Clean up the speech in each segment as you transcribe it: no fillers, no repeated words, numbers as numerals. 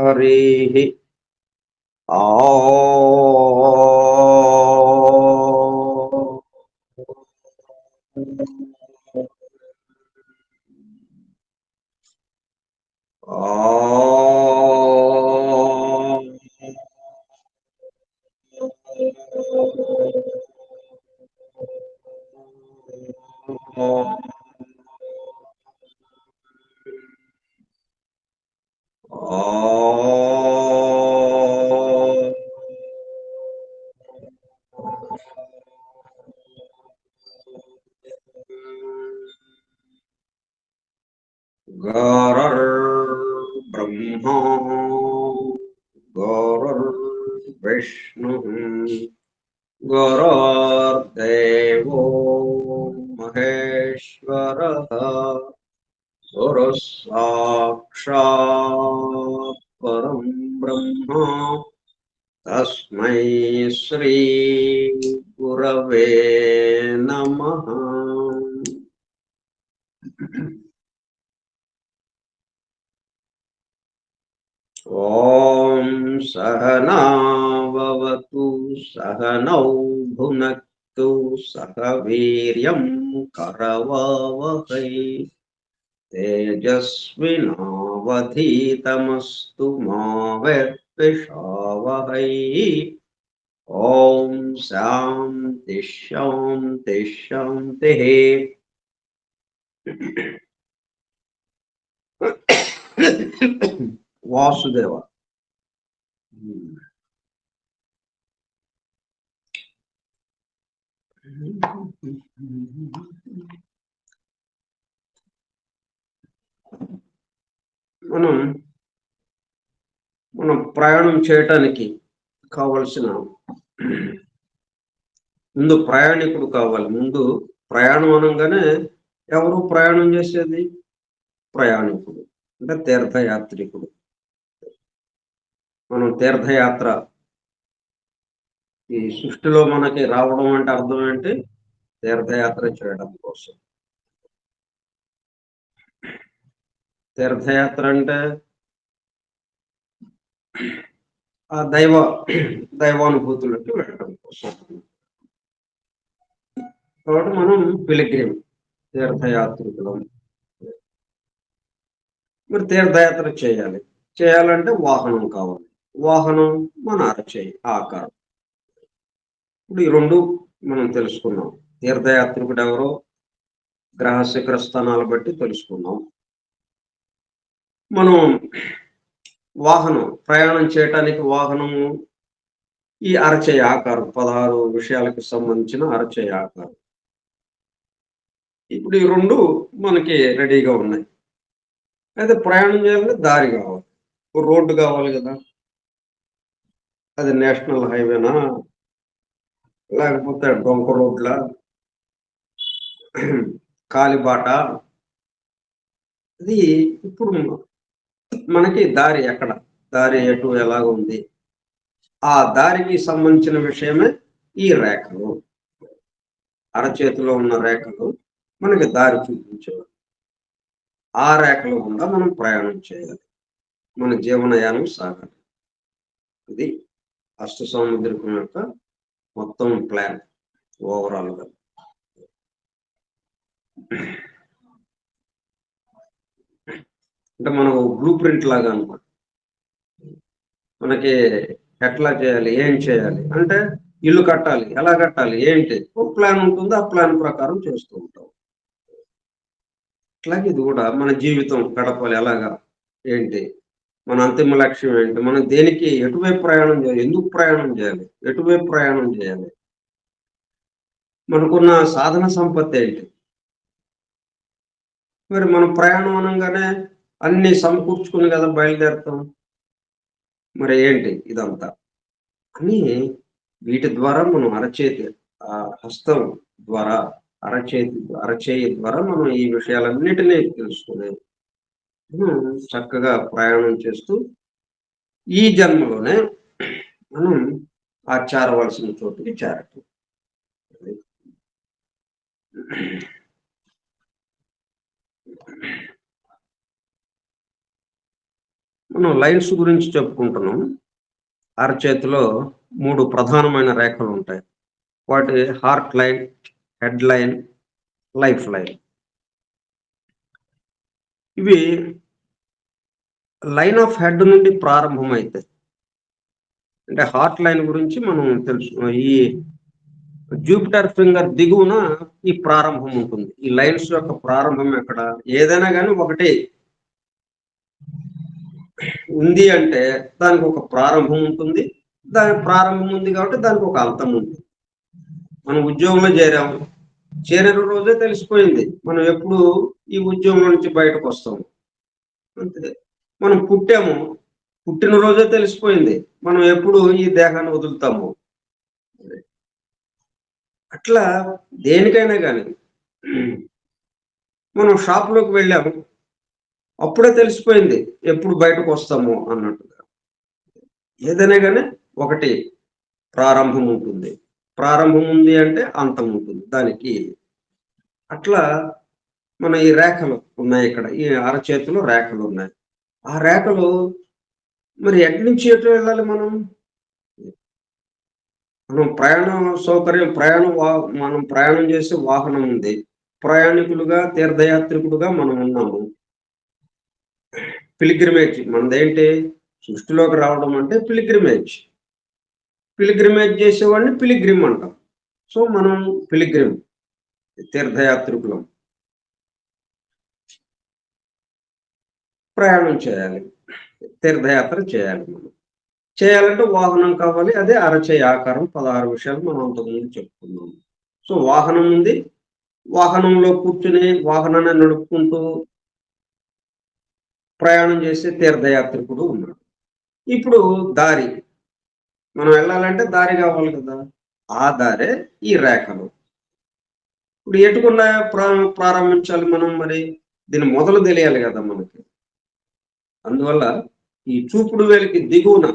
हरिः आ गुरुर्ब्रह्मा गुरुर्विष्णुः गुरुर्देवो महेश्वरः गुरुः साक्षात् परं ब्रह्म तस्मै श्री गुरवे नमः। ॐ सहनाववतु सहनौ भुनक्तु सह वीर्यं करवावहै तेजस्विनावधीतमस्तु मा विद्विषावहै। ॐ शान्ति शान्ति शान्तिः। వాసుదేవ. మనం ప్రయాణం చేయటానికి కావలసిన ముందు ప్రయాణికుడు కావాలి. ముందు ప్రయాణం అనగానే ఎవరు ప్రయాణం చేసేది? ప్రయాణికుడు అంటే తీర్థయాత్రికుడు. మనం తీర్థయాత్ర ఈ సృష్టిలో మనకి రావడం అంటే అర్థం ఏంటి? తీర్థయాత్ర చేయడం కోసం. తీర్థయాత్ర అంటే ఆ దైవానుభూతులకి వెళ్ళడం కోసం. కాబట్టి మనం పిలిగ్రిమ్ తీర్థయాత్రికులం. మరి తీర్థయాత్ర చేయాలంటే వాహనం కావాలి. వాహనం మన అరచేయి ఆకారం. ఇప్పుడు ఈ రెండు మనం తెలుసుకున్నాం. తీర్థయాత్రికుడు ఎవరో గ్రహ శిఖర స్థానాలు బట్టి తెలుసుకున్నాం. మనం వాహనం ప్రయాణం చేయటానికి వాహనము ఈ అరచేయి ఆకారం, 16 విషయాలకు సంబంధించిన అరచేయి ఆకారం. ఇప్పుడు ఈ రెండు మనకి రెడీగా ఉన్నాయి. అయితే ప్రయాణం చేయాలంటే దారి కావాలి, రోడ్డు కావాలి కదా. అది నేషనల్ హైవేనా, లేకపోతే డొంక రోడ్ల, కాలిబాట. ఇది ఇప్పుడు మనకి దారి ఎక్కడ, దారి ఎటు ఎలాగ ఉంది, ఆ దారికి సంబంధించిన విషయమే ఈ రేఖలు. అరచేతిలో ఉన్న రేఖలు మనకి దారి చూపించేవారు. ఆ రేఖల గుండా మనం ప్రయాణం చేయాలి, మన జీవనయానం సాగాలి. ఇది అష్ట సముద్రికం యొక్క మొత్తం ప్లాన్ ఓవరాల్ గా. అంటే మనం బ్లూ ప్రింట్ లాగా అనమాట. మనకి ఎట్లా చేయాలి, ఏం చేయాలి అంటే ఇల్లు కట్టాలి, ఎలా కట్టాలి, ఏంటి ఒక ప్లాన్ ఉంటుంది. ఆ ప్లాన్ ప్రకారం చేస్తూ ఉంటాం. అట్లాగే ఇది కూడా మన జీవితం గడపాలి, ఎలాగా, ఏంటి, మన అంతిమ లక్ష్యం ఏంటి, మనం దేనికి ఎటువైపు ప్రయాణం చేయాలి, ఎందుకు ప్రయాణం చేయాలి, ఎటువైపు ప్రయాణం చేయాలి, మనకున్న సాధన సంపత్తి ఏంటి. మరి మనం ప్రయాణం అనగానే అన్ని సమకూర్చుకుని కదా బయలుదేరుతాం. మరి ఏంటి ఇదంతా అని వీటి ద్వారా మనం అరచేతి హస్తం ద్వారా, అరచేయి ద్వారా మనం ఈ విషయాలన్నిటినీ తెలుసుకునే చక్కగా ప్రయాణం చేస్తూ ఈ జన్మలోనే మనం ఆ చేరవలసిన చోటుకి చేరటం. మనం లైన్స్ గురించి చెప్పుకుంటున్నాం. అరచేతిలో 3 ప్రధానమైన రేఖలు ఉంటాయి. వాటి heart line, head line, life line. ఇవి లైన్ ఆఫ్ హెడ్ నుండి ప్రారంభమైతాయి. అంటే హార్ట్ లైన్ గురించి మనం తెలుసు. ఈ జూపిటర్ ఫింగర్ దిగువన ఈ ప్రారంభం ఉంటుంది. ఈ లైన్స్ యొక్క ప్రారంభం ఎక్కడ? ఏదైనా కానీ ఒకటి ఉంది అంటే దానికి ఒక ప్రారంభం ఉంటుంది. దాని ప్రారంభం ఉంది కాబట్టి దానికి ఒక అంతం ఉంది. మనం ఉద్యోగంలో చేరాము. చేరిన రోజే తెలిసిపోయింది మనం ఎప్పుడు ఈ ఉద్యోగం నుంచి బయటకు వస్తాము. అంతే. మనం పుట్టాము. పుట్టిన రోజే తెలిసిపోయింది మనం ఎప్పుడు ఈ దేహాన్ని వదులుతాము. అట్లా దేనికైనా కానీ మనం షాప్లోకి వెళ్ళాము. అప్పుడే తెలిసిపోయింది ఎప్పుడు బయటకు వస్తాము అన్నట్టుగా. ఏదైనా కానీ ఒకటి ప్రారంభం ఉంటుంది. ప్రారంభం ఉంది అంటే అంతం ఉంటుంది దానికి. అట్లా మన ఈ రేఖలు ఉన్నాయి. ఇక్కడ ఈ అరచేతిలో రేఖలు ఉన్నాయి. ఆ రేఖలు మరి ఎటు నుంచి ఎటు వెళ్ళాలి? మనం ప్రయాణ సౌకర్యం, మనం ప్రయాణం చేసే వాహనం ఉంది. ప్రయాణికులుగా, తీర్థయాత్రికులుగా మనం ఉన్నాము. పిలిగ్రిమేజ్ మనదేంటి? సృష్టిలోకి రావడం అంటే పిలిగ్రిమేజ్. పిలిగ్రిమేజ్ చేసేవాడిని పిలిగ్రిమ్ అంటాం. సో మనం పిలిగ్రిమ్, తీర్థయాత్రికులం. ప్రయాణం చేయాలి, తీర్థయాత్ర చేయాలి. మనం చేయాలంటే వాహనం కావాలి. అదే అరచేయి ఆకారం. 16 విషయాలు మనం అంతకుముందు చెప్పుకున్నాం. సో వాహనం ఉంది. వాహనంలో కూర్చుని వాహనాన్ని నడుపుకుంటూ ప్రయాణం చేసే తీర్థయాత్రికుడు ఉన్నాడు. ఇప్పుడు దారి, మనం వెళ్ళాలంటే దారి కావాలి కదా. ఆ దారే ఈ రేఖలు. ఇప్పుడు ఎటుకుండా ప్రారంభించాలి మనం? మరి దీని మొదలు తెలియాలి కదా మనకి. అందువల్ల ఈ చూపుడు వేలికి దిగువన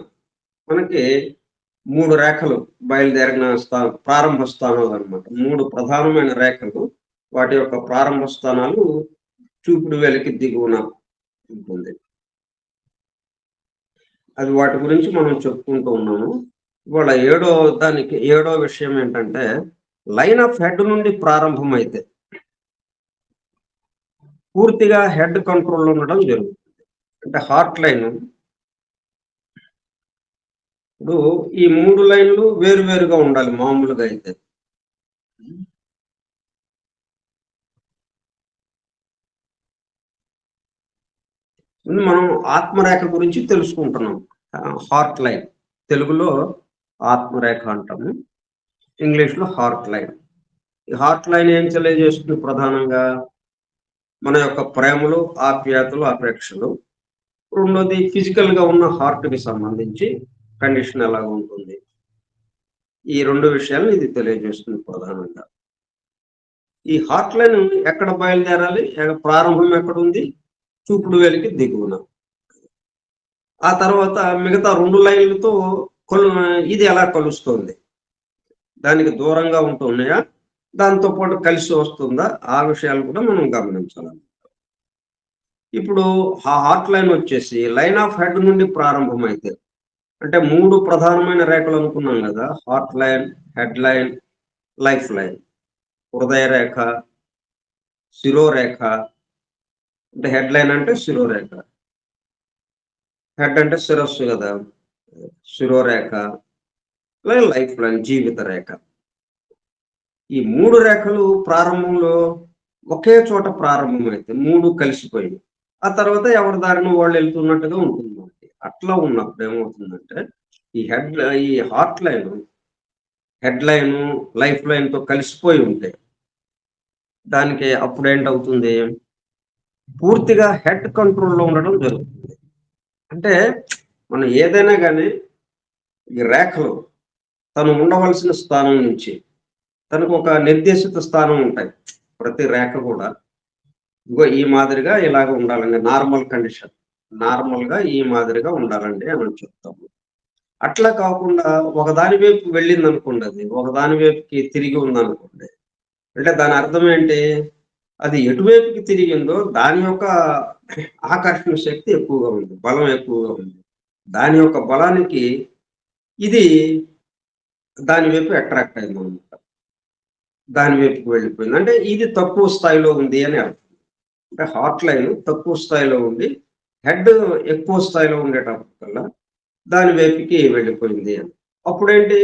మనకి 3 రేఖలు బయలుదేరిన ప్రారంభ స్థానాలు అనమాట. 3 ప్రధానమైన రేఖలు. వాటి యొక్క ప్రారంభ స్థానాలు చూపుడు వేలికి దిగువన ఉంటుంది. అది వాటి గురించి మనం చెప్పుకుంటూ ఉన్నాము. ఇవాళ ఏడో విషయం ఏంటంటే లైన్ ఆఫ్ హెడ్ నుండి ప్రారంభం అయితే పూర్తిగా హెడ్ కంట్రోల్ ఉండడం జరుగుతుంది. అంటే హార్ట్ లైన్. ఇప్పుడు ఈ 3 లైన్లు వేరువేరుగా ఉండాలి మామూలుగా అయితే. మనం ఆత్మరేఖ గురించి తెలుసుకుంటున్నాం. హార్ట్ లైన్, తెలుగులో ఆత్మరేఖ అంటాము, ఇంగ్లీష్లో హార్ట్ లైన్. ఈ హార్ట్ లైన్ ఏం తెలియజేస్తుంది? ప్రధానంగా మన యొక్క ప్రేమలు, ఆప్యాయతలు, అపేక్షలు. రెండోది ఫిజికల్ గా ఉన్న హార్ట్ కి సంబంధించి కండిషన్ ఎలాగ ఉంటుంది. ఈ 2 విషయాలు ఇది తెలియజేస్తుంది ప్రధానంగా. ఈ హార్ట్ లైన్ ఎక్కడ బయలుదేరాలి? ప్రారంభం ఎక్కడుంది? చూపుడు వేలికి దిగువన. ఆ తర్వాత మిగతా 2 లైన్లతో ఇది ఎలా కలుస్తుంది? దానికి దూరంగా ఉంటున్నాయా, దాంతో పాటు కలిసి వస్తుందా? ఆ విషయాలు కూడా మనం గమనించాలి. ఇప్పుడు ఆ హార్ట్ లైన్ వచ్చేసి లైన్ ఆఫ్ హెడ్ నుండి ప్రారంభమైతే, అంటే 3 ప్రధానమైన రేఖలు అనుకున్నాం కదా. Heart line, head line, life line. హృదయ రేఖ, శిరోరేఖ. అంటే హెడ్ లైన్ అంటే శిరోరేఖ, హెడ్ అంటే శిరస్సు కదా, శిరోరేఖ, లైఫ్ లైన్ జీవిత రేఖ. ఈ 3 రేఖలు ప్రారంభంలో ఒకే చోట ప్రారంభమైతే 3 కలిసిపోయి ఆ తర్వాత ఎవరి దారిని వాళ్ళు వెళ్తున్నట్టుగా ఉంటుంది. అట్లా ఉన్నప్పుడు ఏమవుతుందంటే ఈ heart line, head line, life line తో కలిసిపోయి ఉంటే దానికి అప్పుడు ఏంటవుతుంది? పూర్తిగా హెడ్ కంట్రోల్లో ఉండడం జరుగుతుంది. అంటే మనం ఏదైనా కానీ ఈ రేఖలు తను ఉండవలసిన స్థానం నుంచి తనకు ఒక నిర్దేశిత స్థానం ఉంటాయి. ప్రతి రేఖ కూడా ఇగో ఈ మాదిరిగా ఇలాగ ఉండాలండి, నార్మల్ కండిషన్, నార్మల్ గా ఈ మాదిరిగా ఉండాలండి అని చెప్తాము. అట్లా కాకుండా ఒకదాని వైపు వెళ్ళింది అనుకోండి, అది ఒకదాని వైపుకి తిరిగి ఉందనుకోండి, అంటే దాని అర్థం ఏంటి? అది ఎటువైపుకి తిరిగిందో దాని యొక్క ఆకర్షణ శక్తి ఎక్కువగా ఉంది, బలం ఎక్కువగా ఉంది. దాని యొక్క బలానికి ఇది దాని వైపు అట్రాక్ట్ అయిందనమాట. దాని వైపుకి వెళ్ళిపోయింది. అంటే ఇది తక్కువ స్థాయిలో ఉంది అని అర్థం. అంటే హార్ట్ లైన్ తక్కువ స్థాయిలో ఉండి, హెడ్ ఎక్కువ స్థాయిలో ఉండేటప్పటికల్లా దాని వైపుకి వెళ్ళిపోయింది అని. అప్పుడేంటి,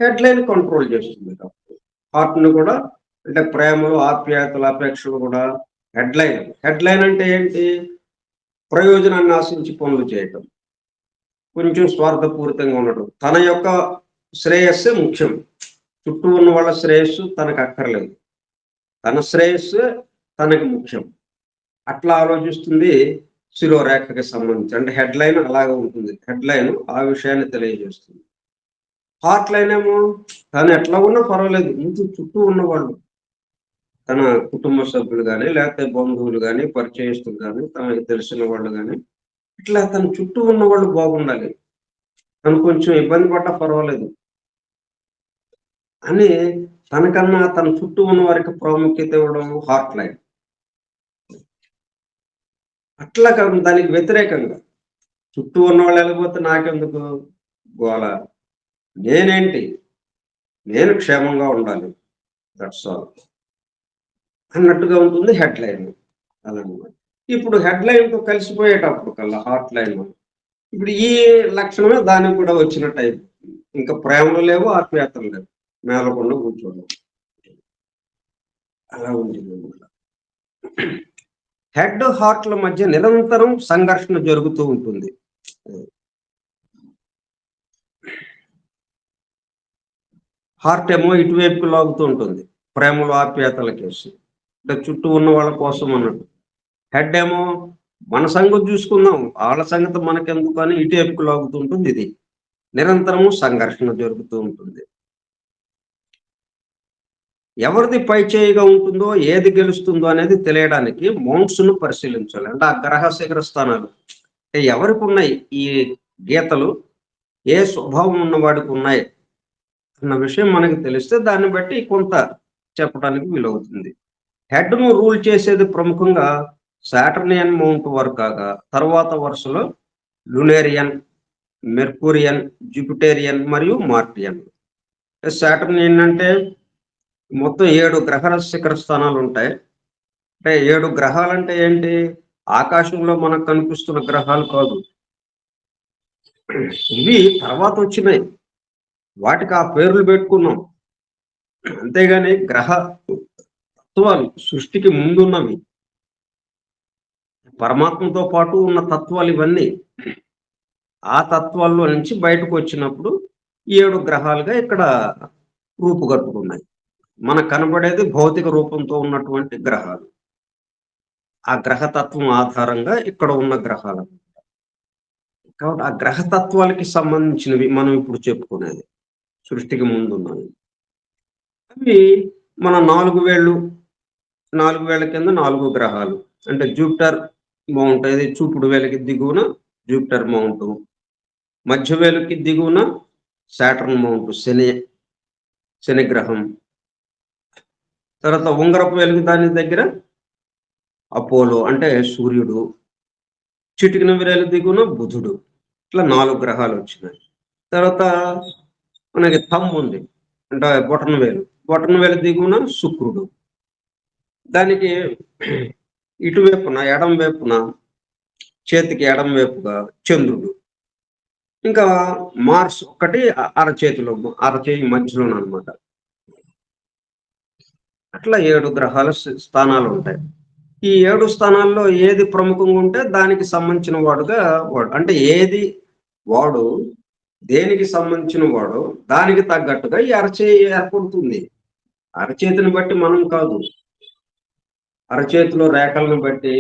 హెడ్ లైన్ కంట్రోల్ చేస్తుంది అప్పుడు. హార్ట్‌ని కూడా, అంటే ప్రేమలు, ఆప్యాయతలు, అపేక్షలు కూడా హెడ్ లైన్. హెడ్ లైన్ అంటే ఏంటి? ప్రయోజనాన్ని ఆశించి పనులు చేయటం. కొంచెం స్వార్థపూరితంగా ఉండటం. తన యొక్క శ్రేయస్సే ముఖ్యం. చుట్టూ ఉన్న వాళ్ళ శ్రేయస్సు తనకు అక్కర్లేదు. తన శ్రేయస్సే తనకి ముఖ్యం. అట్లా ఆలోచిస్తుంది శిరోరేఖకి సంబంధించి. అంటే హెడ్ లైన్ అలాగే ఉంటుంది. హెడ్ లైన్ ఆ విషయాన్ని తెలియజేస్తుంది. హార్ట్ లైన్ ఏమో తను ఎట్లా ఉన్నా పర్వాలేదు, ఇంటి చుట్టూ ఉన్నవాళ్ళు, తన కుటుంబ సభ్యులు గాని, లేకపోతే బంధువులు గాని, పరిచయస్తులు గాని, తనకి తెలిసిన వాళ్ళు గాని, ఇట్లా తన చుట్టూ ఉన్నవాళ్ళు బాగుండాలి. తను కొంచెం ఇబ్బంది పడ్డా పర్వాలేదు అని తనకన్నా తన చుట్టూ ఉన్న వారికి ప్రాముఖ్యత ఇవ్వడం హార్ట్ లైన్. అట్లా కాదు, దానికి వ్యతిరేకంగా చుట్టూ ఉన్నవాళ్ళు వెళ్ళిపోతే నాకెందుకు గోల, నేనేంటి, నేను క్షేమంగా ఉండాలి, దట్స్ ఆల్ అన్నట్టుగా ఉంటుంది హెడ్ లైన్. అదనమాట. ఇప్పుడు హెడ్ లైన్‌తో కలిసిపోయేటప్పుడు కల్లా హార్ట్ లైన్, ఇప్పుడు ఈ లక్షణమే దానికి కూడా వచ్చినట్టు అయిపోతుంది. ఇంకా ప్రేమలు లేవు, ఆప్యాయతలు లేవు. మేలకుండా కూర్చోవడం. అలా ఉంటుందన్నమాట. హెడ్, హార్ట్‌ల మధ్య నిరంతరం సంఘర్షణ జరుగుతూ ఉంటుంది. హార్ట్ ఏమో ఇటువైపుకి లాగుతూ ఉంటుంది. ప్రేమలు, ఆప్యాయతల కేసి. అంటే చుట్టూ ఉన్న వాళ్ళ కోసం అన్నట్టు. హెడ్ ఏమో మన సంగతి చూసుకుందాం, ఆళ్ళ సంగతి మనకెందుకు అని ఇటువైపుకి లాగుతూ ఉంటుంది ఇది. నిరంతరము సంఘర్షణ జరుగుతూ ఉంటుంది. ఎవరిది పైచేయిగా ఉంటుందో, ఏది గెలుస్తుందో అనేది తెలియడానికి మౌంట్స్‌ను పరిశీలించాలి. అంటే ఆ గ్రహ శిఖర స్థానాలు. అంటే ఎవరికున్నాయి ఈ గీతలు, ఏ స్వభావం ఉన్నవాడికి ఉన్నాయి అన్న విషయం మనకు తెలిస్తే దాన్ని బట్టి కొంత చెప్పడానికి వీలవుతుంది. హెడ్‌ను రూల్ చేసేది ప్రముఖంగా సాటర్నియన్ మౌంట్ వారు కాగా, తరువాత వరుసలో లునేరియన్, మెర్కూరియన్, జూపిటేరియన్ మరియు మార్టియన్. సాటర్నియన్ అంటే మొత్తం 7 గ్రహ శిఖర స్థానాలుంటాయి. అంటే 7 గ్రహాలంటే ఏంటి? ఆకాశంలో మనకు కనిపిస్తున్న గ్రహాలు కాదు. ఇవి తర్వాతొచ్చినాయి. వాటికి ఆ పేర్లు పెట్టుకున్నాం. అంతేగాని గ్రహ తత్వాలు సృష్టికి ముందున్నవి. పరమాత్మతో పాటు ఉన్న తత్వాలు ఇవన్నీ. ఆ తత్వాల్లో నుంచి బయటకొచ్చినప్పుడు 7 గ్రహాలుగా ఇక్కడ రూపుగట్టుకున్నాయి. మనకు కనబడేది భౌతిక రూపంతో ఉన్నటువంటి గ్రహాలు. ఆ గ్రహతత్వం ఆధారంగా ఇక్కడ ఉన్న గ్రహాలు. కాబట్టి ఆ గ్రహతత్వాలకి సంబంధించినవి మనం ఇప్పుడు చెప్పుకునేది. సృష్టికి ముందున్నవి. అవి మన 4 వేళ్ళు, 4 వేళ్ల కింద 4 గ్రహాలు. అంటే జూపిటర్ మౌంట్, అది చూపుడు వేలుకి దిగువన జూపిటర్ మౌంటు. మధ్య వేలుకి దిగువన సాటర్న్ మౌంట్, శని గ్రహం. తర్వాత ఉంగరపు వేలుకి దాని దగ్గర అపోలో అంటే సూర్యుడు. చిటికిన వేలు దిగువన బుధుడు. ఇట్లా 4 గ్రహాలు వచ్చినాయి. తర్వాత మనకి థంబ్ ఉంది. అంటే బొటనవేలు. బొటనవేలు దిగువన శుక్రుడు. దానికి ఇటువైపున ఎడమ వైపున చేతికి ఎడమ వైపుగా చంద్రుడు. ఇంకా మార్స్ ఒక్కటి అరచేతిలో, అరచేయి మధ్యలోననమాట. అట్లా 7 గ్రహాల స్థానాలు ఉంటాయి. ఈ 7 స్థానాల్లో ఏది ప్రముఖంగా ఉంటే దానికి సంబంధించిన వాడుగా అంటే ఏది వాడు దేనికి సంబంధించిన వాడో దానికి తగ్గట్టుగా ఈ అరచేయి ఏర్పడుతుంది. అరచేతిని బట్టి మనం కాదు. అరచేతిలో రేఖలను బట్టి,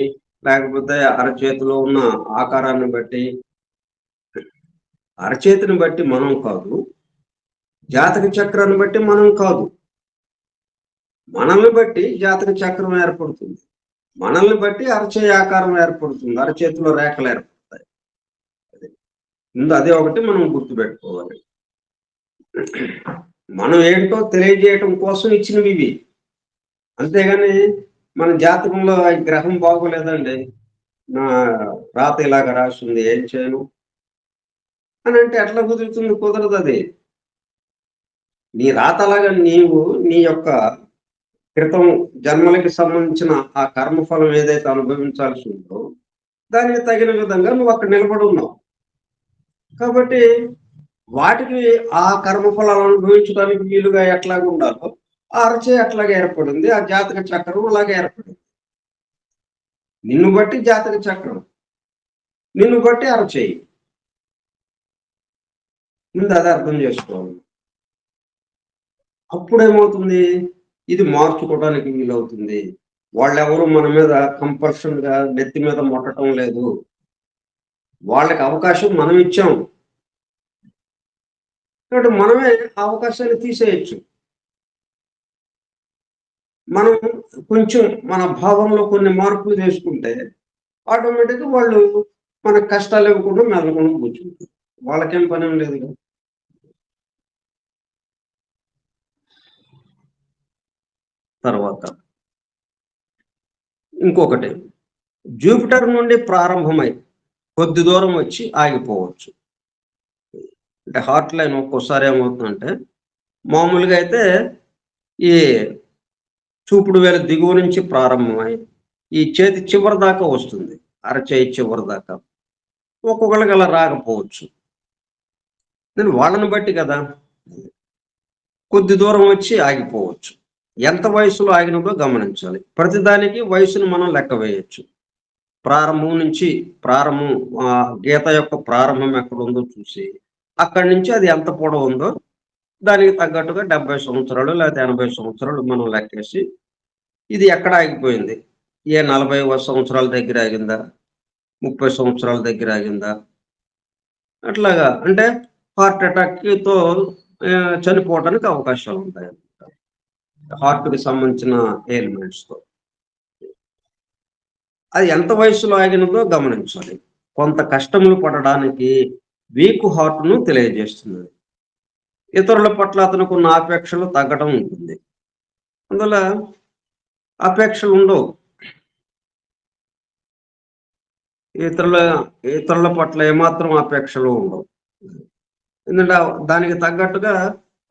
లేకపోతే అరచేతిలో ఉన్న ఆకారాన్ని బట్టి, అరచేతిని బట్టి మనం కాదు. జాతక చక్రాన్ని బట్టి మనం కాదు. మనల్ని బట్టి జాతక చక్రం ఏర్పడుతుంది. మనల్ని బట్టి అరచేయి ఆకారం ఏర్పడుతుంది. అరచేతిలో రేఖలు ఏర్పడతాయి. ముందు అదే ఒకటి మనం గుర్తుపెట్టుకోవాలి. మనం ఏంటో తెలియజేయటం కోసం ఇచ్చినవి ఇవి. అంతేగాని మన జాతకంలో ఈ గ్రహం బాగోలేదండి, నా రాత ఇలాగ రాసుంది ఏం చేయను అని అంటే ఎట్లా కుదురుతుంది? కుదరదది. నీ రాత అలాగా నీవు నీ యొక్క క్రితం జన్మలకి సంబంధించిన ఆ కర్మఫలం ఏదైతే అనుభవించాల్సి ఉందో, దానికి తగిన విధంగా నువ్వు అక్కడ నిలబడి ఉన్నావు. కాబట్టి వాటికి ఆ కర్మఫలాలు అనుభవించడానికి వీలుగా ఎట్లాగా ఉండాలో, ఆ అరచేయి అట్లాగే ఏర్పడింది. ఆ జాతక చక్రం అలాగే ఏర్పడింది. నిన్ను బట్టి జాతక చక్రం, నిన్ను బట్టి అరచేయి. ముందు అది అర్థం చేసుకోవాలి. అప్పుడేమవుతుంది? ఇది మార్చుకోవడానికి వీలవుతుంది. వాళ్ళెవరు మన మీద కంపల్షన్‌గా నెత్తి మీద మొట్టటం లేదు. వాళ్ళకి అవకాశం మనం ఇచ్చాం. కాబట్టి మనమే ఆ అవకాశాన్ని తీసేయొచ్చు. మనం కొంచెం మన భావంలో కొన్ని మార్పులు చేసుకుంటే, ఆటోమేటిక్‌గా వాళ్ళు మనకు కష్టాలు ఇవ్వకుండా మెదలకుండా కూర్చుంటారు. వాళ్ళకేం పనేం లేదుగా. తర్వాత ఇంకొకటి జూపిటర్ నుండి ప్రారంభమై కొద్ది దూరం వచ్చి ఆగిపోవచ్చు. అంటే హార్ట్ లైన్ ఒక్కోసారి ఏమవుతుందంటే, మామూలుగా అయితే ఈ చూపుడు వేలు దిగువ నుంచి ప్రారంభమై, ఈ చేతి చివరి దాకా వస్తుంది. అరచేయి చివరి దాకా. ఒక్కొక్కళ్ళకి అలా రాకపోవచ్చు. నేను వాళ్ళని బట్టి కదా! కొద్ది దూరం వచ్చి ఆగిపోవచ్చు. ఎంత వయసులో ఆగినదో గమనించాలి. ప్రతిదానికి వయసును మనం లెక్క వేయొచ్చు. ప్రారంభం నుంచి ప్రారంభం గీత యొక్క ప్రారంభం ఎక్కడుందో చూసి, అక్కడి నుంచి అది ఎంత పొడవుందో దానికి తగ్గట్టుగా 70 సంవత్సరాలు లేకపోతే 80 సంవత్సరాలు మనం లెక్కేసి, ఇది ఎక్కడ ఆగిపోయింది? ఏ 40 సంవత్సరాల దగ్గర ఆగిందా? 30 సంవత్సరాల దగ్గర ఆగిందా? అట్లాగా అంటే హార్ట్ అటాక్‌తో చనిపోవడానికి అవకాశాలుంటాయన్నమాట. హార్ట్‌కి సంబంధించిన ఎయిల్మెంట్స్‌తో. అది ఎంత వయస్సులో ఆగినదో గమనించాలి. కొంత కష్టములు పడడానికి వీక్ హార్ట్‌ను తెలియజేస్తుందది. ఇతరుల పట్ల అతనుకున్న ఆపేక్షలు తగ్గడం ఉంటుంది. అందువల్ల అపేక్షలుండవు. ఇతరుల ఇతరుల పట్ల ఏమాత్రం అపేక్షలు ఉండవు. ఎందుకంటే దానికి తగ్గట్టుగా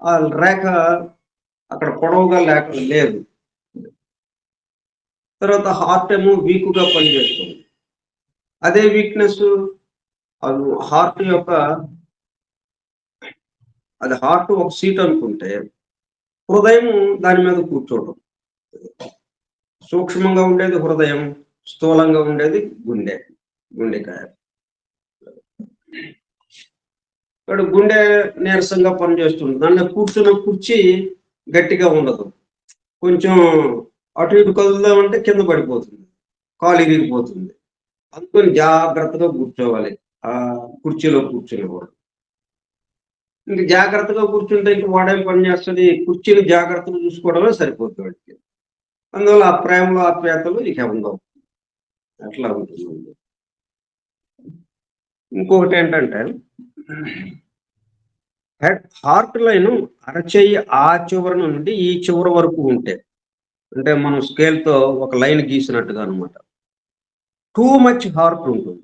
ఆ రేఖ అక్కడ పొడవుగా లేదు. తర్వాత హార్ట్ ఏమో వీక్‌గా పనిచేస్తుంది. అదే వీక్‌నెస్ అది హార్ట్ యొక్క అది హార్ట్ ఒక సీట్ అనుకుంటే, హృదయం దాని మీద కూర్చోవడం. సూక్ష్మంగా ఉండేది హృదయం, స్థూలంగా ఉండేది గుండెకాయ. ఇప్పుడు గుండె నీరసంగా పనిచేస్తుంది. దాంట్లో కూర్చున్న కుర్చీ గట్టిగా ఉండదు. కొంచెం అటు ఇటు కదులుదామంటే కింద పడిపోతుంది. కాలు ఇరిగిపోతుంది. అందుకని జాగ్రత్తగా కూర్చోవాలి. కుర్చీలో కూర్చునేవాడు. ఇంక జాగ్రత్తగా కూర్చుంటే ఇంక వాడేం పని చేస్తది? కుర్చీని జాగ్రత్తగా చూసుకోవడమే సరిపోద్ది వాడికి. అందువల్ల ఆ ప్రేమలు, ఆప్యాయతలు ఇక ఉండవు. అట్లా ఉంటుందండి. ఇంకొకటేంటంటే హార్ట్ లైను అరచెయ్యి ఆ చివరి నుండి ఈ చివరి వరకు ఉంటే, అంటే మనం స్కేల్‌తో ఒక లైన్ గీసినట్టుగా అనమాట. టూ మచ్ హార్ట్ ఉంటుంది.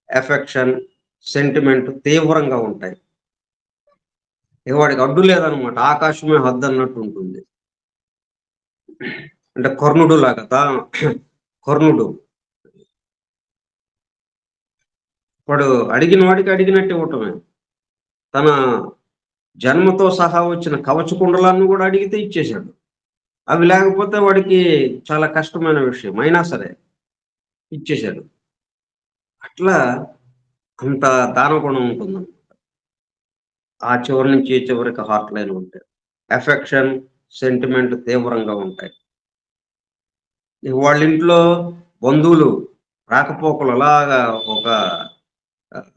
ఎఫెక్షన్, సెంటిమెంట్ తీవ్రంగా ఉంటాయి. ఇక వాడికి అడ్డు లేదనమాట. ఆకాశమే హద్దన్నట్టు ఉంటుంది. అంటే కర్ణుడు లాగా కర్ణుడు. వాడు అడిగిన వాడికి అడిగినట్టు ఇవ్వటమే. తన జన్మతో సహా వచ్చిన కవచ కుండలాన్ని గూడా అడిగితే ఇచ్చేశాడు. అవి లేకపోతే వాడికి చాలా కష్టమైన విషయం. అయినా సరే ఇచ్చేశాడు. అట్లా అంత దానగుణం ఉంటుందన్నమాట. ఆ చివరి నుంచి ఈ చివరికి హార్ట్ లైన్ ఉంటాయి. ఎఫెక్షన్, సెంటిమెంట్ తీవ్రంగా ఉంటాయి. ఇక వాళ్ళింట్లో బంధువులు రాకపోకలు అలాగా ఒక ఆహ్,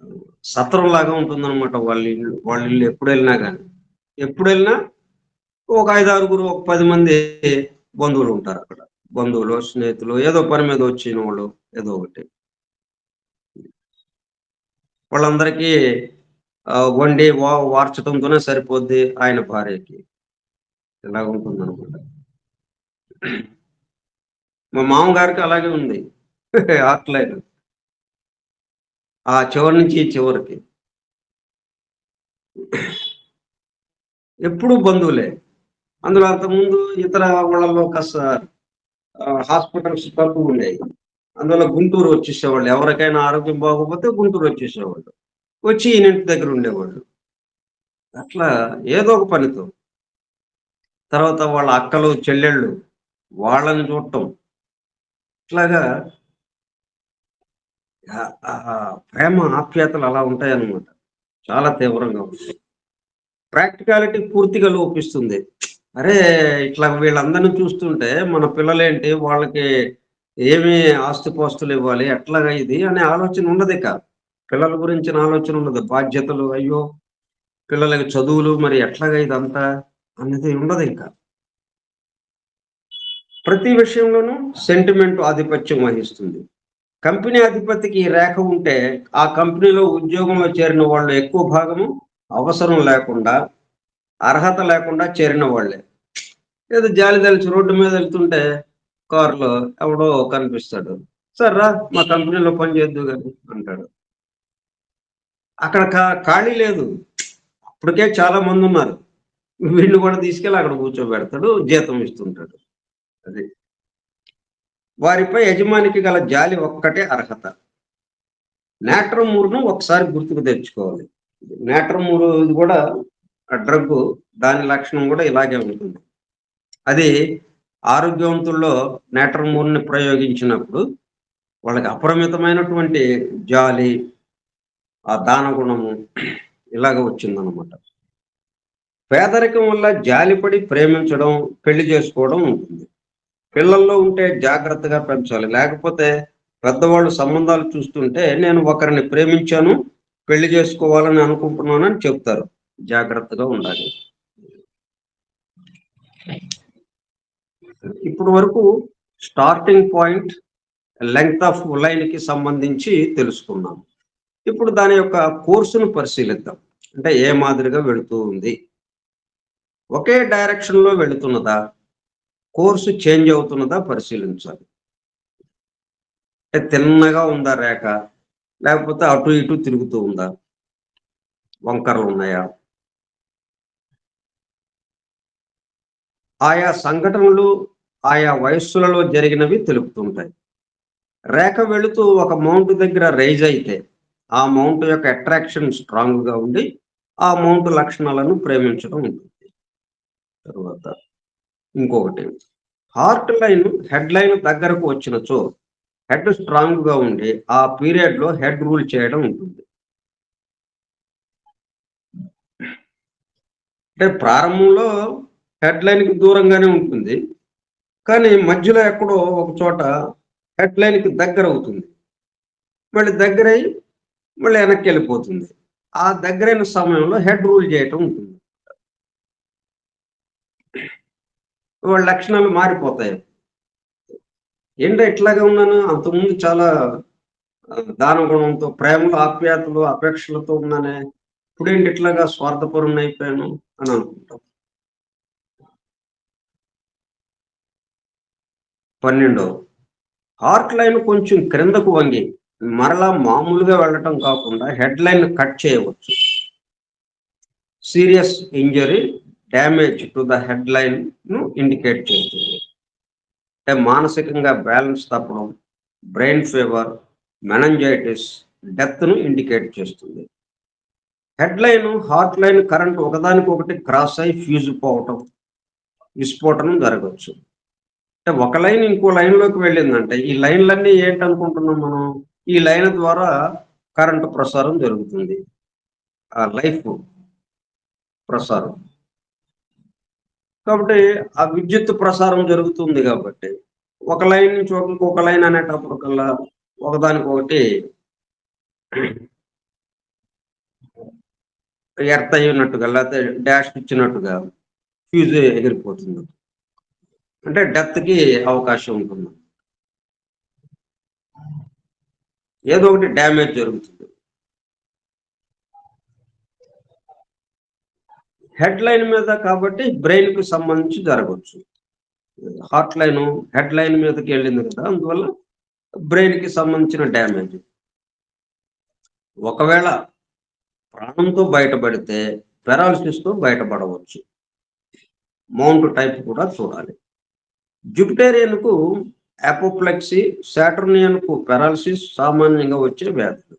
సత్రంలాగా ఉంటుందన్నమాట వాళ్ళిల్లు ఎప్పుడెళ్ళినా గాని. ఎప్పుడెళ్ళినా ఒక 5, 6 ఒక 10 మంది బంధువులుంటారక్కడ. బంధువులు, స్నేహితులు ఏదో పని మీద వచ్చినోళ్ళు ఏదో ఒకటి. వాళ్ళందరికీ వండి వార్చటంతోనే సరిపోద్ది ఆయన భార్యకి. ఇలాగుంటుందనమాట. మా మామగారికి అలాగే ఉంది. Heart line. ఆ చివరి నుంచి ఈ చివరికి. ఎప్పుడూ బంధువులే. అందులో అంతకుముందు ఇతర ఊళ్ళలో కాస్త హాస్పిటల్స్ తక్కువుండేయి. అందువల్ల గుంటూరు వచ్చేసేవాళ్ళు. ఎవరికైనా ఆరోగ్యం బాగోకపోతే గుంటూరు వచ్చేసేవాళ్ళు. వచ్చి ఈయనింటి దగ్గర ఉండేవాళ్ళు. అట్లా ఏదో ఒక పనితో. తర్వాత వాళ్ళ అక్కలు, చెల్లెళ్ళు వాళ్ళని చూడటం. ఇట్లాగా ప్రేమ ఆప్యాయతలు అలా ఉంటాయన్నమాట. చాలా తీవ్రంగా ఉంటాయి. ప్రాక్టికాలిటీ పూర్తిగా లోపిస్తుంది. అరే! ఇట్లా వీళ్ళందరిని చూస్తుంటే మన పిల్లలేంటి వాళ్ళకి ఏమి ఆస్తిపాస్తులివ్వాలి, ఎట్లాగా ఇది అనే ఆలోచన ఉండదిక. పిల్లల గురించిన ఆలోచన ఉండదు. బాధ్యతలు అయ్యో! పిల్లలకి చదువులు మరి ఎట్లాగా ఇదంతా అనేది ఉండదింక. ప్రతి విషయంలోనూ సెంటిమెంట్ ఆధిపత్యం వహిస్తుంది. కంపెనీ అధిపతికి ఈ రేఖ ఉంటే, ఆ కంపెనీలో ఉద్యోగంలో చేరిన వాళ్ళు ఎక్కువ భాగము అవసరం లేకుండా, అర్హత లేకుండా చేరిన వాళ్ళే. ఏదో జాలి దలిచి రోడ్డు మీద వెళ్తుంటే కారులో ఎవడో కనిపిస్తాడు. "సార్ రా మా కంపెనీలో పని చేద్దువు గాని" అంటాడు. అక్కడ ఖాళీ లేదు. అప్పటికే చాలా మందున్నారు. వీడిని కూడా తీసుకెళ్ళి అక్కడ కూర్చోబెడతాడు. జీతం ఇస్తుంటాడు. అది. వారిపై యజమానికి గల జాలి ఒక్కటే అర్హత. నేట్రమూర్‌ను ఒకసారి గుర్తుకు తెచ్చుకోవాలి. నేట్రమూరు ఇది కూడా డ్రగ్గు. దాని లక్షణం కూడా ఇలాగే ఉంటుంది. అది ఆరోగ్యవంతుల్లో నేట్రమూర్‌ని ప్రయోగించినప్పుడు వాళ్ళకి అపరిమితమైనటువంటి జాలి, ఆ దాన గుణము ఇలాగ వచ్చిందనమాట. పేదరికం వల్ల జాలిపడి ప్రేమించడం, పెళ్లి చేసుకోవడం ఉంటుంది. పిల్లల్లో ఉంటే జాగ్రత్తగా పెంచాలి. లేకపోతే పెద్దవాళ్ళు సంబంధాలు చూస్తుంటే నేను ఒకరిని ప్రేమించాను, పెళ్లి చేసుకోవాలని అనుకుంటున్నానని చెప్తారు. జాగ్రత్తగా ఉండాలి. ఇప్పుడు వరకు స్టార్టింగ్ పాయింట్, లెంగ్త్ ఆఫ్ లైన్‌కి సంబంధించి తెలుసుకున్నాం. ఇప్పుడు దాని యొక్క కోర్సును పరిశీలిద్దాం. అంటే ఏ మాదిరిగా వెళుతూ ఉంది? ఒకే డైరెక్షన్‌లో వెళుతున్నదా? కోర్సు చేంజ్ అవుతున్నదా పరిశీలించాలి. అంటే తిన్నగా ఉందా రేఖ? లేకపోతే అటు ఇటు తిరుగుతూ ఉందా? వంకరలున్నాయా? ఆయా సంఘటనలు, ఆయా వయస్సులలో జరిగినవి తెలుపుతుంటాయి. రేఖ వెళుతూ ఒక మౌంట్ దగ్గర రైజ్ అయితే, ఆ మౌంట్ యొక్క అట్రాక్షన్ స్ట్రాంగ్‌గా ఉండి, ఆ మౌంట్ లక్షణాలను ప్రేమించడం ఉంటుంది. తరువాత ఇంకొకటి హార్ట్ లైన్, హెడ్ లైన్ దగ్గరకు వచ్చినచో, హెడ్ స్ట్రాంగ్‌గా ఉండి, ఆ పీరియడ్‌లో హెడ్ రూల్ చేయడం ఉంటుంది. అంటే ప్రారంభంలో హెడ్ లైన్‌కి దూరంగానే ఉంటుంది. కానీ మధ్యలో ఎక్కడో ఒక చోట హెడ్ లైన్‌కి దగ్గరవుతుంది. మళ్ళీ దగ్గరయ్యి మళ్ళీ వెనక్కెళ్ళిపోతుంది. ఆ దగ్గరైన సమయంలో హెడ్ రూల్ చేయటం ఉంటుంది. వాళ్ళ లక్షణాలు మారిపోతాయి. ఏంటో ఇట్లాగే ఉన్నాను. అంతకుముందు చాలా దాన గుణంతో, ప్రేమలు, ఆప్యాయతలు, అపేక్షలతో ఉన్నానే. ఇప్పుడేంటి ఇట్లాగా స్వార్థపరుడినయిపోయాను అని అనుకుంటాం. 12 హార్ట్ లైన్ కొంచెం క్రిందకు వంగి, మరలా మామూలుగా వెళ్ళటం కాకుండా హెడ్ లైన్ కట్ చేయవచ్చు. Serious injury, damage to the head లైన్‌ను ఇండికేట్ చేస్తుంది. అంటే మానసికంగా బ్యాలెన్స్ తప్పడం, బ్రెయిన్ ఫీవర్, మెనింజైటిస్, డెత్‌ను ఇండికేట్ చేస్తుంది. Head line, heart line current ఒకదానికొకటి క్రాస్ అయ్యి ఫ్యూజ్ పోవటం, విస్ఫోటనం జరగొచ్చు. అంటే ఒక లైన్ ఇంకో లైన్‌లోకి వెళ్ళిందంటే, ఈ లైన్‌లన్నీ ఏంటనుకుంటున్నాం మనం? ఈ లైన్ ద్వారా కరెంట్ ప్రసారం జరుగుతుంది. లైఫ్ ప్రసారం. కాబట్టి ఆ విద్యుత్ ప్రసారం జరుగుతుంది గాబట్టి, ఒక లైన్ నుంచి ఇంకొక లైన్ అనేటప్పటికల్లా ఒకదానికొకటి ఎర్త్ అయ్యినట్టుగా లేతే డాష్ ఇచ్చినట్టుగా ఫ్యూజ్ ఎగిరిపోతుంది. అంటే డెత్‌కి అవకాశం ఉంటుంది. ఏదో ఒకటి డ్యామేజ్ జరుగుతుంది. హెడ్ లైన్ మీద కాబట్టి బ్రెయిన్‌కి సంబంధించి జరగొచ్చు. హార్ట్ లైను హెడ్ లైన్ మీదకెళ్ళింది కదా! అందువల్ల బ్రెయిన్‌కి సంబంధించిన డ్యామేజ్. ఒకవేళ ప్రాణంతో బయటపడితే పారాలిసిస్‌తో బయటపడవచ్చు. మౌంట్ టైప్ కూడా చూడాలి. జుపిటేరియన్‌కు అపోప్లెక్సీ, సాటర్నియన్‌కు పారాలిసిస్ సామాన్యంగా వచ్చే వ్యాధులు.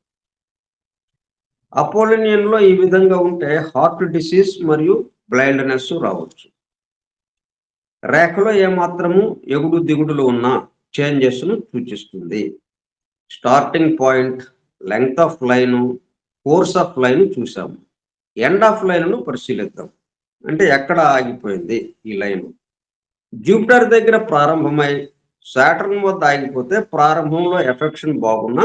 అపోలినియన్‌లో ఈ విధంగా ఉంటే హార్ట్ డిసీజ్ మరియు బ్లైండ్‌నెస్ రావచ్చు. రేఖలో ఏమాత్రము ఎగుడు దిగుడులు ఉన్న చేంజెస్‌ను సూచిస్తుంది. Starting point, length off line, course of line చూసాము. ఎండ్ ఆఫ్ లైన్‌ను పరిశీలిద్దాం. అంటే ఎక్కడ ఆగిపోయింది ఈ లైను? జూపిటర్ దగ్గర ప్రారంభమై సాటర్న్ వద్ద ఆగిపోతే ప్రారంభంలో ఎఫెక్షన్ బాగున్నా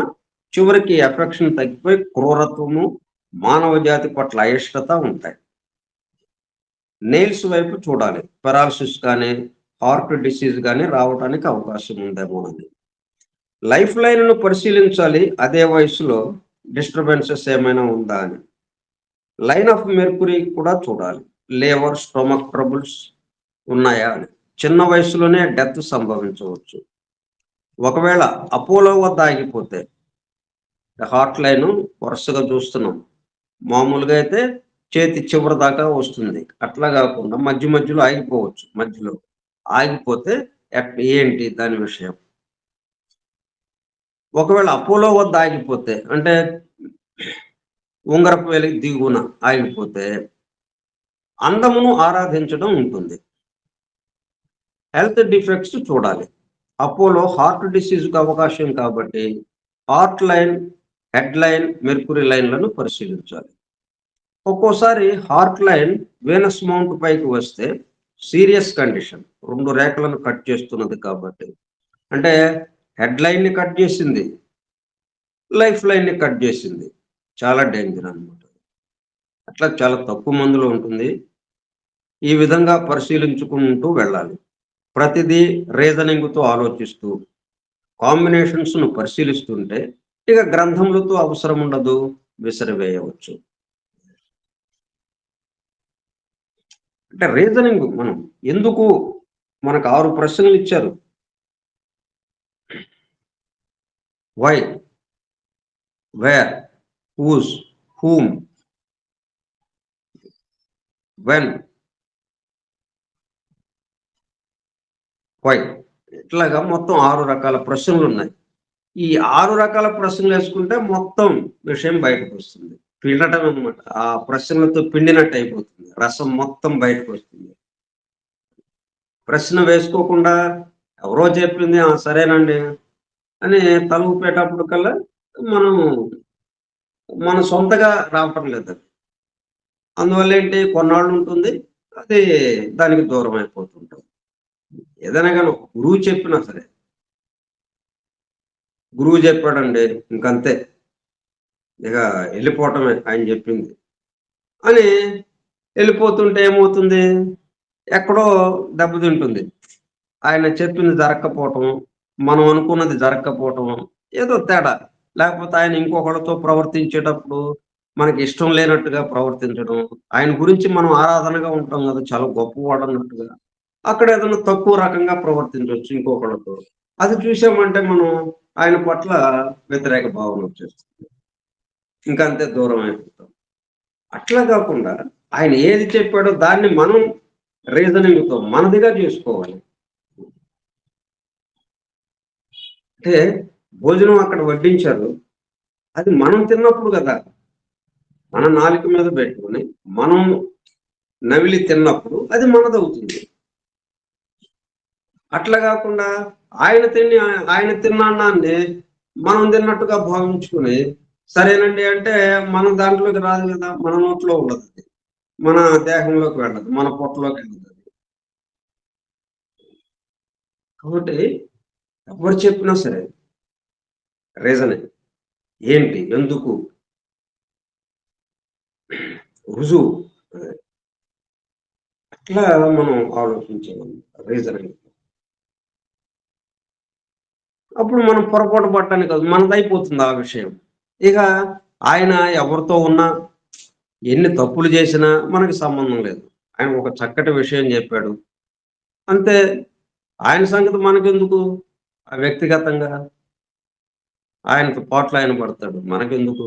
చివరికి ఎఫెక్షన్ తగ్గిపోయి క్రూరత్వము, మానవ జాతి పట్ల అయిష్టత ఉంటాయి. నెయిల్స్ వైపు చూడాలి. పెరాలసిస్ కానీ, హార్ట్ డిసీజ్ కానీ రావడానికి అవకాశం ఉందేమో అని. లైఫ్ లైన్‌ను పరిశీలించాలి. అదే వయసులో డిస్టర్బెన్సెస్ ఏమైనా ఉందా అని. లైన్ ఆఫ్ మెర్క్యూరీ కూడా చూడాలి. లివర్, స్టొమక్ ట్రబుల్స్ ఉన్నాయా అని. చిన్న వయసులోనే డెత్ సంభవించవచ్చు. ఒకవేళ అపోలో వద్ద ఆగిపోతే హార్ట్ లైన్ వరుసగా చూస్తున్నాం. మామూలుగా అయితే చేతి చివరి దాకా వస్తుంది. అట్లా కాకుండా మధ్య మధ్యలో ఆగిపోవచ్చు. మధ్యలో ఆగిపోతే ఏంటి దాని విషయం? ఒకవేళ అపోలో వద్ద ఆగిపోతే అంటే ఉంగరపు వేలి దిగువన ఆగిపోతే అందమును ఆరాధించడం ఉంటుంది. హెల్త్ డిఫెక్ట్స్ చూడాలి. అపోలో హార్ట్ డిసీజ్‌కు అవకాశం కాబట్టి heart line, head line, mercury లైన్‌లను పరిశీలించాలి. ఒక్కోసారి హార్ట్ లైన్ వీనస్ మౌంట్ పైకి వస్తే సీరియస్ కండిషన్. 2 రేఖలను కట్ చేస్తున్నది కాబట్టి. అంటే హెడ్ లైన్‌ని కట్ చేసింది. లైఫ్ లైన్‌ని కట్ చేసింది. చాలా డేంజర్ అన్నమాట. అట్లా చాలా తక్కువ మందిలో ఉంటుంది. ఈ విధంగా పరిశీలించుకుంటూ వెళ్ళాలి. ప్రతిదీ రీజనింగ్‌తో ఆలోచిస్తూ కాంబినేషన్స్‌ను పరిశీలిస్తుంటే ఇక గ్రంథములతో అవసరం ఉండదు. విసిరివేయవచ్చు. అంటే రీజనింగ్ మనం ఎందుకు మనకు 6 ప్రశ్నలు ఇచ్చారు. Why, where, whose, whom, when, why ఇట్లాగా మొత్తం 6 రకాల ప్రశ్నలున్నాయి. ఈ 6 రకాల ప్రశ్నలు వేసుకుంటే మొత్తం విషయం బయటకొస్తుంది. పిండటం అన్నమాట. ఆ ప్రశ్నలతో పిండినట్టు అయిపోతుంది. రసం మొత్తం బయటకొస్తుంది. ప్రశ్న వేసుకోకుండా ఎవరో చెప్పింది ఆ! సరేనండి అని తల ఊపేటప్పుడు కల్లా మనం మన సొంతగా రావటం లేదది. అందువల్లేంటి కొన్నాళ్ళుంటుంది. అది దానికి దూరం అయిపోతుంటాం. ఏదైనా గాని ఒక గురువు చెప్పినా సరే, గురువు చెప్పాడండి ఇంకంతే. ఇక ఎళ్ళిపోవటమే ఆయన చెప్పింది అని ఎళ్ళిపోతుంటే ఏమవుతుంది? ఎక్కడో దెబ్బతింటుంది. ఆయన చెప్పింది జరక్కపోవటం, మనం అనుకున్నది జరక్కపోవటం, ఏదో తేడా. లేకపోతే ఆయన ఇంకొకళ్ళతో ప్రవర్తించేటప్పుడు మనకి ఇష్టం లేనట్టుగా ప్రవర్తించడం. ఆయన గురించి మనం ఆరాధనగా ఉంటాం గదా! చాలా గొప్పవాడన్నట్టుగా. అక్కడ ఏదైనా తక్కువ రకంగా ప్రవర్తించొచ్చు ఇంకొకళ్ళతో. అది చూసామంటే మనం ఆయన పట్ల వ్యతిరేక భావన వచ్చేస్తుంది. ఇంకంతే దూరం అయిపోతాం. అట్లా గాకుండా ఆయన ఏది చెప్పాడో దాన్ని మనం రీజనింగ్‌తో మనదిగా జేసుకోవాలి. అంటే భోజనం అక్కడ వడ్డించారు. అది మనం తిన్నప్పుడు గదా! మన నాలుక మీద పెట్టుకొని, మనం నమిలి తిన్నప్పుడు అది మనదవుతుంది. అట్లా గాకుండా ఆయన తిన్న అన్నాన్ని మనం తిన్నట్టుగా భావించుకొని, సరేనండి అంటే మన దాంట్లోకి రాదు గదా! మన నోట్లో ఉండదది. మన దేహంలోకి వెళ్ళదు. మన పొట్టలోకెళ్ళదది. కాబట్టి ఎవరు చెప్పినా సరే రీజనే. ఏంటి? ఎందుకు? రుజువు. అదే. అట్లా మనం ఆలోచించాలి. రీజనింగ్. అప్పుడు మనం పొరపాటు పడటానికి కాదు. మనదయిపోతుంది ఆ విషయం. ఇక ఆయన ఎవరితో ఉన్నా, ఎన్ని తప్పులు చేసినా మనకి సంబంధం లేదు. ఆయన ఒక చక్కటి విషయం చెప్పాడు. అంతే. ఆయన సంగతి మనకెందుకు? వ్యక్తిగతంగా. ఆయనతో పాటలు ఆయన పడతాడు. మనకెందుకు?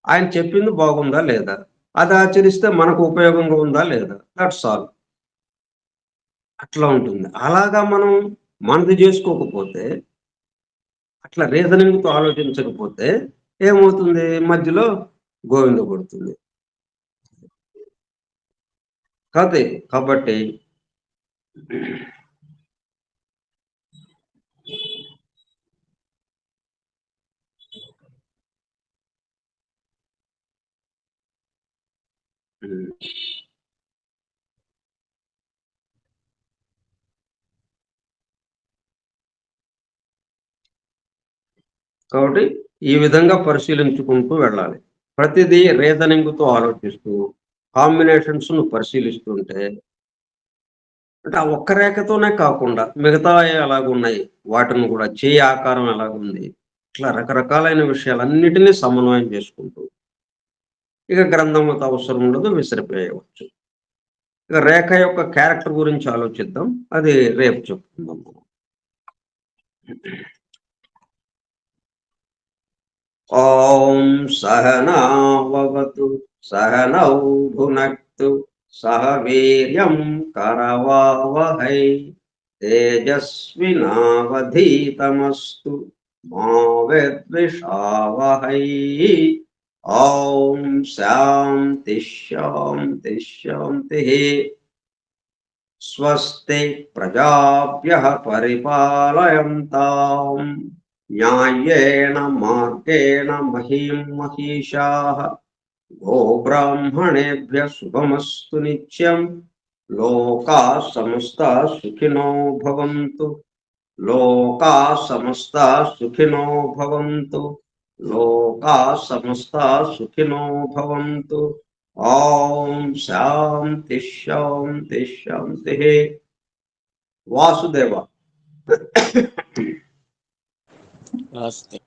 ఆయన చెప్పింది బాగుందా లేదా? అది ఆచరిస్తే మనకు ఉపయోగంగా ఉందా లేదా? That's all. అట్లా ఉంటుంది. అలాగా మనం మనది జేసుకోకపోతే, అట్లా రీజనింగ్‌తో ఆలోచించకపోతే ఏమవుతుంది? మధ్యలో గోవింద పడుతుంది. కాతే కాబట్టి హ్మ్. కాబట్టి ఈ విధంగా పరిశీలించుకుంటూ వెళ్ళాలి. ప్రతిదీ రీజనింగ్‌తో ఆలోచిస్తూ, కాంబినేషన్స్‌ను పరిశీలిస్తుంటే అంటే ఆ ఒక్క రేఖతోనే కాకుండా మిగతాయి ఎలాగున్నాయి, వాటిని గూడా చేయి ఆకారం ఎలాగుంది, ఇట్లా రకరకాలైన విషయాలన్నిటిని సమన్వయం చేసుకుంటూ, ఇక గ్రంథంతో అవసరం ఉండదు విసిరిపేయవచ్చు. ఇక రేఖ యొక్క క్యారెక్టర్ గురించి ఆలోచిద్దాం. అది రేపు చెప్పుకుందాం మనం. ఓం సహనావవతు సహనౌ భునక్తు సహ వీర్యం కరవావహై తేజస్వినావధీతమస్తు మా విద్విషావహై. ఓం శాంతి శాంతి శాంతి. స్వస్తి ప్రజాభ్యః పరిపాలయంతాం న్యాయేన మార్గేణ మహీం మహిషాః. గోబ్రాహ్మణేభ్యः శుభమస్తు నిత్యం. లోకాः సమస్తాः సుఖినో భవంతు. లోకాः సమస్తాः సుఖినో భవంతు. లోకాः సమస్తాः సుఖినో భవంతు. ఓం శాంతి శాంతి శాంతి. వాసుదేవ. నమస్తే.